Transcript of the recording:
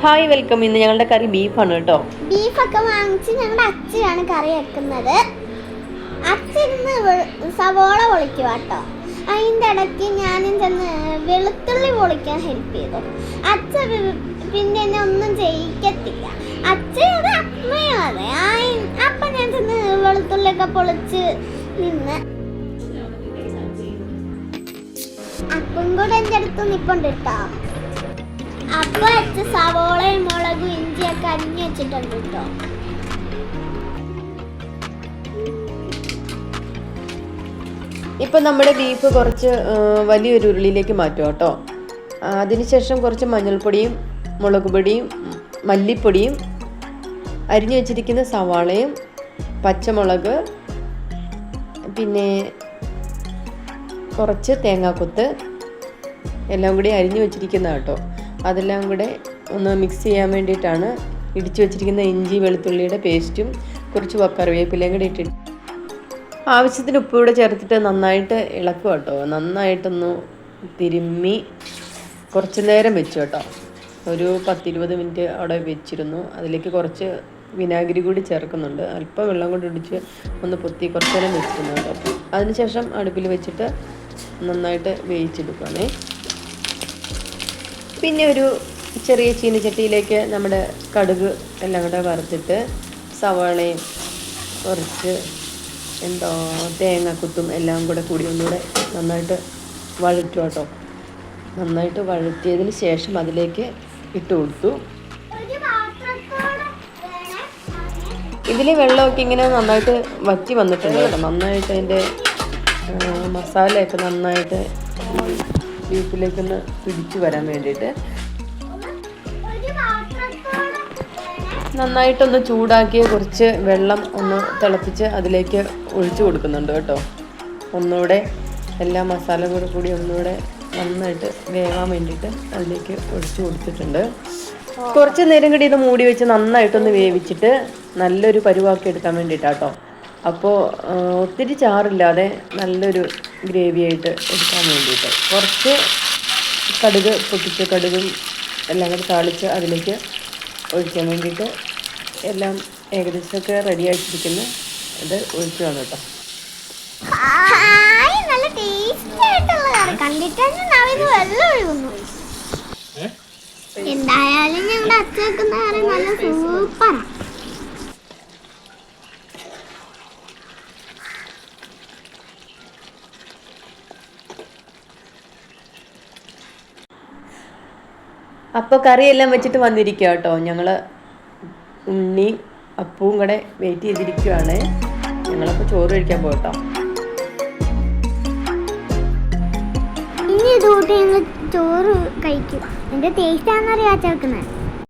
Hi welcome. ഇന്ന് ഞങ്ങളുടെ കറി ബീഫാണ് കേട്ടോ. ബീഫൊക്കെ വാങ്ങിച്ച് ഞങ്ങളുടെ അച്ഛനാണ് കറി വെക്കുന്നത്. അച്ഛന്ന് സവോള പൊളിക്കുക കേട്ടോ. അതിൻ്റെ ഇടയ്ക്ക് ഞാനും ചെന്ന് വെളുത്തുള്ളി പൊളിക്കാൻ ഹെൽപ്പ് ചെയ്തു. അച്ഛൻ പിന്നെ എന്നെ ഒന്നും ചെയ്യിക്കത്തില്ല. അച്ഛനത് അമ്മയും അതെ. അപ്പം ഞാൻ ചെന്ന് വെളുത്തുള്ളിയൊക്കെ പൊളിച്ച് നിന്ന് അപ്പം കൂടെ എൻ്റെ അടുത്ത് നിൽപ്പുണ്ട് കേട്ടോ. അപ്പൊ അച്ഛൻ സവോളയും മുളകും ഇഞ്ചിയൊക്കെ അരിഞ്ഞു വെച്ചിട്ടുണ്ട് കേട്ടോ. ഇപ്പം നമ്മുടെ ബീഫ് കുറച്ച് വലിയൊരു ഉരുളിയിലേക്ക് മാറ്റുക കേട്ടോ. അതിനുശേഷം കുറച്ച് മഞ്ഞൾപ്പൊടിയും മുളക് പൊടിയും മല്ലിപ്പൊടിയും അരിഞ്ഞു വെച്ചിരിക്കുന്ന സവാളയും പച്ചമുളക് പിന്നെ കുറച്ച് തേങ്ങാക്കൊത്ത് എല്ലാം കൂടി അരിഞ്ഞു വെച്ചിരിക്കുന്ന കേട്ടോ. അതെല്ലാം കൂടെ ഒന്ന് മിക്സ് ചെയ്യാൻ വേണ്ടിയിട്ടാണ് ഇടിച്ചു വെച്ചിരിക്കുന്ന ഇഞ്ചി വെളുത്തുള്ളിയുടെ പേസ്റ്റും കുറച്ച് കറിവേപ്പിലയും കൂടി ഇട്ടിട്ട് ആവശ്യത്തിന് ഉപ്പ് കൂടെ ചേർത്തിട്ട് നന്നായിട്ട് ഇളക്കുക കേട്ടോ. നന്നായിട്ടൊന്ന് തിരുമ്മി കുറച്ച് നേരം വെച്ചു കേട്ടോ. ഒരു 10-20 മിനിറ്റ് അവിടെ വെച്ചിരുന്നു. അതിലേക്ക് കുറച്ച് വിനാഗിരി കൂടി ചേർക്കുന്നുണ്ട്. അല്പം വെള്ളം കൊണ്ട് ഇടിച്ച് ഒന്ന് പൊത്തി കുറച്ച് നേരം വെച്ചിരുന്നു കേട്ടോ. അതിനുശേഷം അടുപ്പിൽ വെച്ചിട്ട് നന്നായിട്ട് വേവിച്ചെടുക്കുകയാണേ. പിന്നെ ഒരു ചെറിയ ചീനച്ചട്ടിയിലേക്ക് നമ്മുടെ കടുക് എല്ലാം കൂടെ വറുത്തിട്ട് സവാളയും കുറച്ച് തേങ്ങാക്കുത്തും എല്ലാം കൂടെ കൂടി ഒന്നുകൂടെ നന്നായിട്ട് വഴറ്റുക കേട്ടോ. നന്നായിട്ട് വഴറ്റിയതിന് ശേഷം അതിലേക്ക് ഇട്ട് കൊടുത്തു. ഇതിൽ വെള്ളമൊക്കെ ഇങ്ങനെ നന്നായിട്ട് വറ്റി വന്നിട്ടുണ്ട് കേട്ടോ. നന്നായിട്ട് അതിൻ്റെ മസാലയൊക്കെ നന്നായിട്ട് ബീഫിലേക്കൊന്ന് പിടിച്ചു വരാൻ വേണ്ടിയിട്ട് നന്നായിട്ടൊന്ന് ചൂടാക്കി കുറച്ച് വെള്ളം ഒന്ന് തിളപ്പിച്ച് അതിലേക്ക് ഒഴിച്ചു കൊടുക്കുന്നുണ്ട് കേട്ടോ. ഒന്നുകൂടെ എല്ലാ മസാല കൂടി ഒന്നുകൂടെ നന്നായിട്ട് വേവാൻ വേണ്ടിയിട്ട് അതിലേക്ക് ഒഴിച്ചു കൊടുത്തിട്ടുണ്ട്. കുറച്ച് നേരം കൂടി ഇത് മൂടി വെച്ച് നന്നായിട്ടൊന്ന് വേവിച്ചിട്ട് നല്ലൊരു പരുവാക്കി എടുക്കാൻ വേണ്ടിയിട്ടാട്ടോ. അപ്പോൾ ഒത്തിരി ചാറില്ലാതെ നല്ലൊരു ഗ്രേവിയായിട്ട് എടുക്കാൻ വേണ്ടിയിട്ട് കുറച്ച് കടുക് പൊട്ടിച്ച് കടുകും എല്ലാം കൂടി താളിച്ച് അതിലേക്ക് ഒഴിക്കാൻ വേണ്ടിയിട്ട് എല്ലാം ഏകദേശമൊക്കെ റെഡി ആയിട്ടിരിക്കുന്ന ഇത് ഒഴിക്കുകയാണ് കേട്ടോ. നല്ല ടേസ്റ്റി ആയിട്ടുള്ള കറി കണ്ടിട്ട് വെള്ളം ഒഴുകുന്നു. എന്തായാലും ഞങ്ങളുടെ അച്ഛൻ വെക്കുന്ന കറി നല്ല സൂപ്പറാണ്. അപ്പോൾ കറിയെല്ലാം വെച്ചിട്ട് വന്നിരിക്കുക കേട്ടോ. ഞങ്ങൾ ഉണ്ണി അപ്പവും കൂടെ വെയിറ്റ് ചെയ്തിരിക്കുകയാണ്. ഞങ്ങളപ്പോൾ ചോറ് കഴിക്കാൻ പോകട്ടോ. ഇനി ഇതുകൂട്ടി ഞങ്ങൾ ചോറ് കഴിക്കും. എൻ്റെ ടേസ്റ്റാണെന്നറിയാ വെക്കുന്നത്.